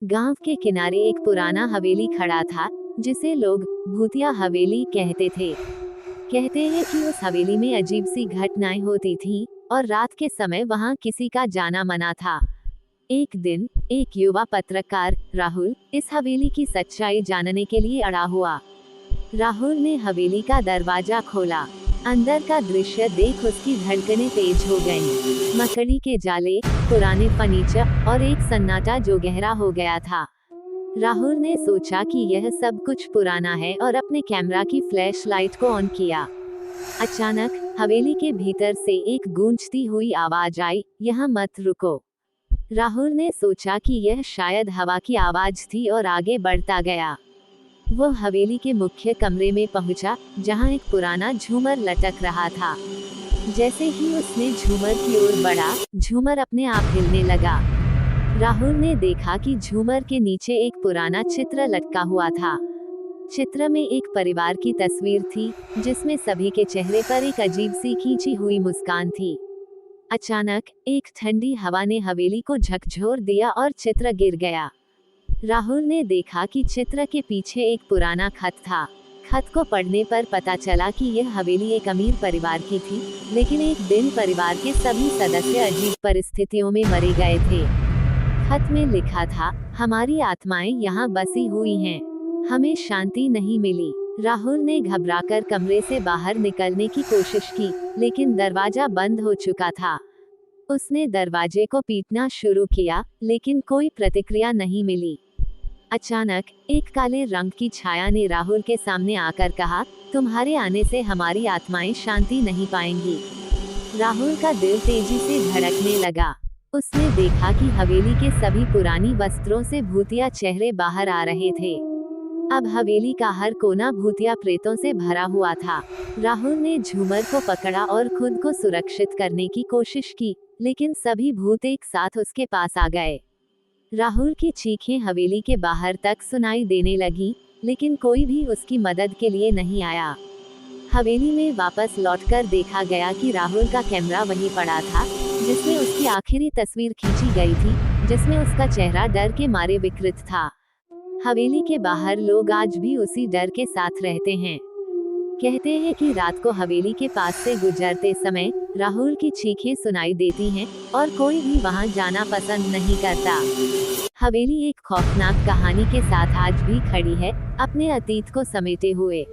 गांव के किनारे एक पुराना हवेली खड़ा था, जिसे लोग भूतिया हवेली कहते थे। कहते हैं कि उस हवेली में अजीब सी घटनाएं होती थीं, और रात के समय वहां किसी का जाना मना था। एक दिन एक युवा पत्रकार राहुल इस हवेली की सच्चाई जानने के लिए अड़ा हुआ। राहुल ने हवेली का दरवाजा खोला। अंदर का दृश्य देख उसकी धड़कनें तेज हो गईं। मकड़ी के जाले, पुराने फर्नीचर और एक सन्नाटा जो गहरा हो गया था। राहुल ने सोचा कि यह सब कुछ पुराना है और अपने कैमरा की फ्लैश लाइट को ऑन किया। अचानक हवेली के भीतर से एक गूंजती हुई आवाज आई, यहाँ मत रुको। राहुल ने सोचा कि यह शायद हवा की आवाज थी और आगे बढ़ता गया। वो हवेली के मुख्य कमरे में पहुंचा, जहां एक पुराना झूमर लटक रहा था। जैसे ही उसने झूमर की ओर बढ़ा, झूमर अपने आप हिलने लगा। राहुल ने देखा कि झूमर के नीचे एक पुराना चित्र लटका हुआ था। चित्र में एक परिवार की तस्वीर थी, जिसमें सभी के चेहरे पर एक अजीब सी खींची हुई मुस्कान थी। अचानक एक ठंडी हवा ने हवेली को झकझोर दिया और चित्र गिर गया। राहुल ने देखा कि चित्र के पीछे एक पुराना खत था। खत को पढ़ने पर पता चला कि यह हवेली एक अमीर परिवार की थी, लेकिन एक दिन परिवार के सभी सदस्य अजीब परिस्थितियों में मरे गए थे। खत में लिखा था, हमारी आत्माएं यहाँ बसी हुई हैं, हमें शांति नहीं मिली। राहुल ने घबराकर कमरे से बाहर निकलने की कोशिश की, लेकिन दरवाजा बंद हो चुका था। उसने दरवाजे को पीटना शुरू किया, लेकिन कोई प्रतिक्रिया नहीं मिली। अचानक एक काले रंग की छाया ने राहुल के सामने आकर कहा, तुम्हारे आने से हमारी आत्माएं शांति नहीं पाएंगी। राहुल का दिल तेजी से धड़कने लगा। उसने देखा कि हवेली के सभी पुरानी वस्त्रों से भूतिया चेहरे बाहर आ रहे थे। अब हवेली का हर कोना भूतिया प्रेतों से भरा हुआ था। राहुल ने झूमर को पकड़ा और खुद को सुरक्षित करने की कोशिश की, लेकिन सभी भूत एक साथ उसके पास आ गए। राहुल की चीखें हवेली के बाहर तक सुनाई देने लगी, लेकिन कोई भी उसकी मदद के लिए नहीं आया। हवेली में वापस लौटकर देखा गया कि राहुल का कैमरा वहीं पड़ा था, जिसमें उसकी आखिरी तस्वीर खींची गई थी, जिसमें उसका चेहरा डर के मारे विकृत था। हवेली के बाहर लोग आज भी उसी डर के साथ रहते हैं। कहते हैं कि रात को हवेली के पास से गुजरते समय राहुल की चीखें सुनाई देती हैं, और कोई भी वहां जाना पसंद नहीं करता। हवेली एक खौफनाक कहानी के साथ आज भी खड़ी है, अपने अतीत को समेटे हुए।